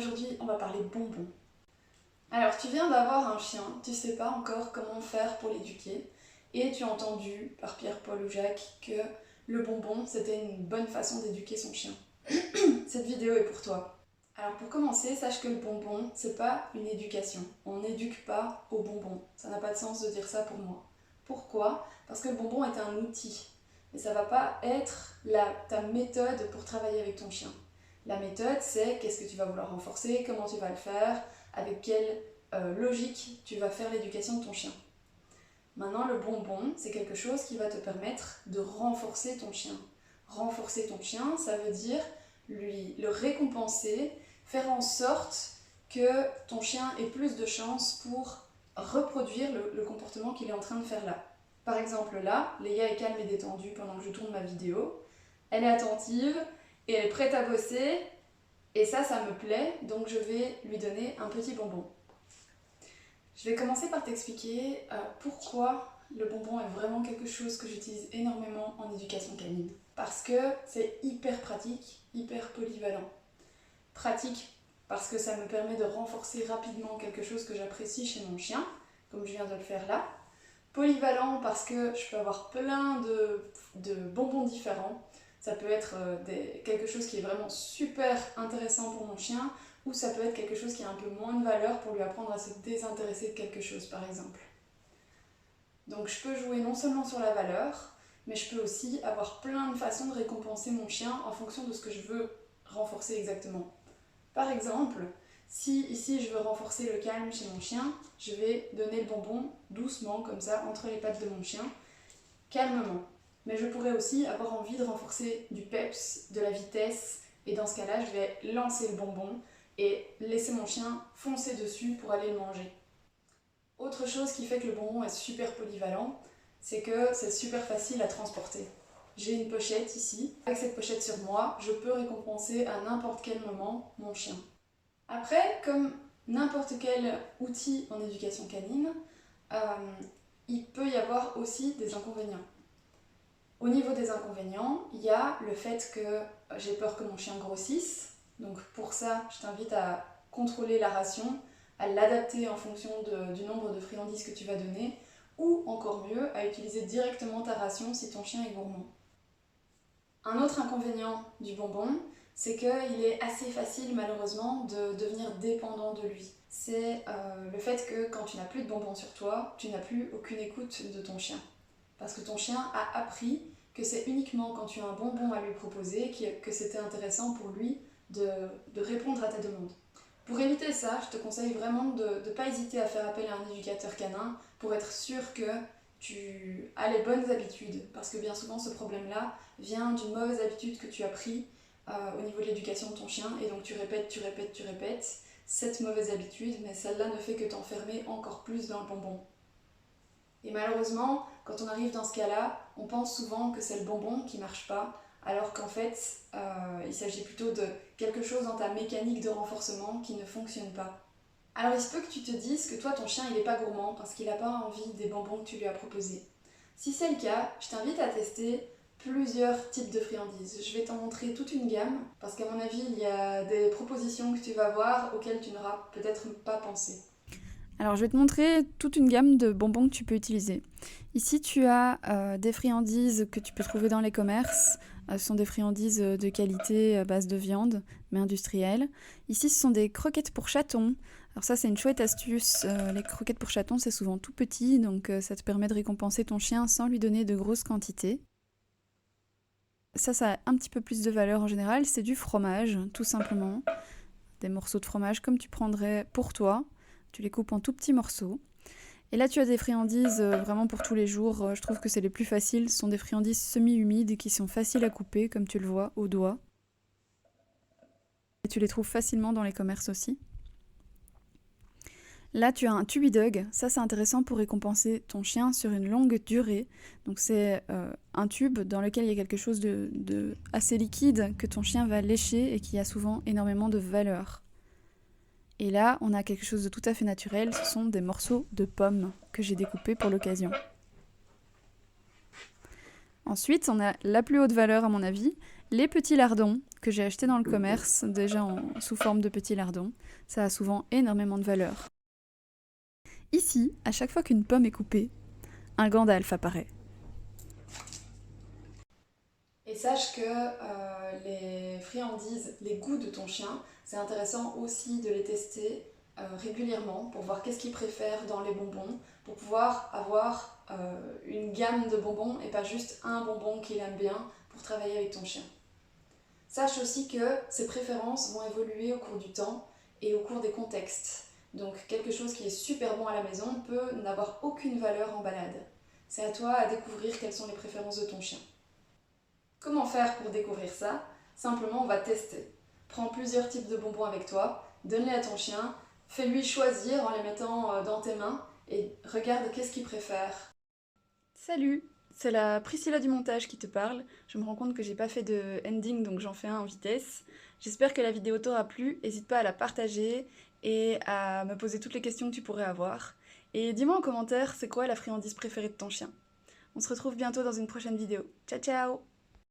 aujourd'hui on va parler bonbons. Alors tu viens d'avoir un chien, tu sais pas encore comment faire pour l'éduquer et tu as entendu par Pierre, Paul ou Jacques que le bonbon c'était une bonne façon d'éduquer son chien. Cette vidéo est pour toi. Alors pour commencer, sache que le bonbon c'est pas une éducation. On n'éduque pas au bonbon. Ça n'a pas de sens de dire ça pour moi. Pourquoi ? Parce que le bonbon est un outil. Mais ça va pas être ta méthode pour travailler avec ton chien. La méthode, c'est qu'est-ce que tu vas vouloir renforcer, comment tu vas le faire, avec quelle logique tu vas faire l'éducation de ton chien. Maintenant, le bonbon, c'est quelque chose qui va te permettre de renforcer ton chien. Renforcer ton chien, ça veut dire le récompenser, faire en sorte que ton chien ait plus de chances pour reproduire le comportement qu'il est en train de faire là. Par exemple là, Léa est calme et détendue pendant que je tourne ma vidéo. Elle est attentive et elle est prête à bosser. Et ça me plaît, donc je vais lui donner un petit bonbon. Je vais commencer par t'expliquer pourquoi le bonbon est vraiment quelque chose que j'utilise énormément en éducation canine. Parce que c'est hyper pratique, hyper polyvalent. Pratique parce que ça me permet de renforcer rapidement quelque chose que j'apprécie chez mon chien, comme je viens de le faire là. Polyvalent parce que je peux avoir plein de bonbons différents. Ça peut être quelque chose qui est vraiment super intéressant pour mon chien, ou ça peut être quelque chose qui a un peu moins de valeur pour lui apprendre à se désintéresser de quelque chose, par exemple. Donc je peux jouer non seulement sur la valeur, mais je peux aussi avoir plein de façons de récompenser mon chien en fonction de ce que je veux renforcer exactement. Par exemple, si ici je veux renforcer le calme chez mon chien, je vais donner le bonbon doucement, comme ça, entre les pattes de mon chien, calmement. Mais je pourrais aussi avoir envie de renforcer du peps, de la vitesse, et dans ce cas-là, je vais lancer le bonbon et laisser mon chien foncer dessus pour aller le manger. Autre chose qui fait que le bonbon est super polyvalent, c'est que c'est super facile à transporter. J'ai une pochette ici. Avec cette pochette sur moi, je peux récompenser à n'importe quel moment mon chien. Après, comme n'importe quel outil en éducation canine, il peut y avoir aussi des inconvénients. Au niveau des inconvénients, il y a le fait que j'ai peur que mon chien grossisse. Donc pour ça, je t'invite à contrôler la ration, à l'adapter en fonction du nombre de friandises que tu vas donner, ou encore mieux, à utiliser directement ta ration si ton chien est gourmand. Un autre inconvénient du bonbon, c'est qu'il est assez facile malheureusement de devenir dépendant de lui. C'est le fait que quand tu n'as plus de bonbons sur toi, tu n'as plus aucune écoute de ton chien. Parce que ton chien a appris que c'est uniquement quand tu as un bonbon à lui proposer que c'était intéressant pour lui de répondre à ta demande. Pour éviter ça, je te conseille vraiment de ne pas hésiter à faire appel à un éducateur canin pour être sûr que tu as les bonnes habitudes. Parce que bien souvent, ce problème-là vient d'une mauvaise habitude que tu as prise au niveau de l'éducation de ton chien. Et donc tu répètes cette mauvaise habitude, mais celle-là ne fait que t'enfermer encore plus dans le bonbon. Et malheureusement, quand on arrive dans ce cas-là, on pense souvent que c'est le bonbon qui ne marche pas, alors qu'en fait, il s'agit plutôt de quelque chose dans ta mécanique de renforcement qui ne fonctionne pas. Alors il se peut que tu te dises que toi, ton chien, il n'est pas gourmand parce qu'il n'a pas envie des bonbons que tu lui as proposés. Si c'est le cas, je t'invite à tester plusieurs types de friandises. Je vais t'en montrer toute une gamme, parce qu'à mon avis, il y a des propositions que tu vas voir auxquelles tu n'auras peut-être pas pensé. Alors je vais te montrer toute une gamme de bonbons que tu peux utiliser. Ici tu as des friandises que tu peux trouver dans les commerces. Ce sont des friandises de qualité à base de viande, mais industrielle. Ici ce sont des croquettes pour chatons. Alors ça c'est une chouette astuce. Les croquettes pour chatons c'est souvent tout petit, donc ça te permet de récompenser ton chien sans lui donner de grosses quantités. Ça a un petit peu plus de valeur en général. C'est du fromage, tout simplement. Des morceaux de fromage comme tu prendrais pour toi. Tu les coupes en tout petits morceaux. Et là, tu as des friandises vraiment pour tous les jours. Je trouve que c'est les plus faciles. Ce sont des friandises semi-humides qui sont faciles à couper, comme tu le vois, au doigt. Et tu les trouves facilement dans les commerces aussi. Là, tu as un Tubidog. Ça, c'est intéressant pour récompenser ton chien sur une longue durée. Donc, c'est un tube dans lequel il y a quelque chose de assez liquide que ton chien va lécher et qui a souvent énormément de valeur. Et là, on a quelque chose de tout à fait naturel, ce sont des morceaux de pommes que j'ai découpés pour l'occasion. Ensuite, on a la plus haute valeur à mon avis, Les petits lardons que j'ai achetés dans le commerce, déjà sous forme de petits lardons, ça a souvent énormément de valeur. Ici, à chaque fois qu'une pomme est coupée, un Gandalf apparaît. Et sache que les friandises, les goûts de ton chien, c'est intéressant aussi de les tester régulièrement pour voir qu'est-ce qu'il préfère dans les bonbons, pour pouvoir avoir une gamme de bonbons et pas juste un bonbon qu'il aime bien pour travailler avec ton chien. Sache aussi que ses préférences vont évoluer au cours du temps et au cours des contextes. Donc quelque chose qui est super bon à la maison peut n'avoir aucune valeur en balade. C'est à toi à découvrir quelles sont les préférences de ton chien. Comment faire pour découvrir ça? Simplement, on va tester. Prends plusieurs types de bonbons avec toi, donne-les à ton chien, fais-lui choisir en les mettant dans tes mains et regarde qu'est-ce qu'il préfère. Salut, c'est la Priscilla du montage qui te parle. Je me rends compte que j'ai pas fait de ending donc j'en fais un en vitesse. J'espère que la vidéo t'aura plu, n'hésite pas à la partager et à me poser toutes les questions que tu pourrais avoir. Et dis-moi en commentaire c'est quoi la friandise préférée de ton chien. On se retrouve bientôt dans une prochaine vidéo. Ciao ciao!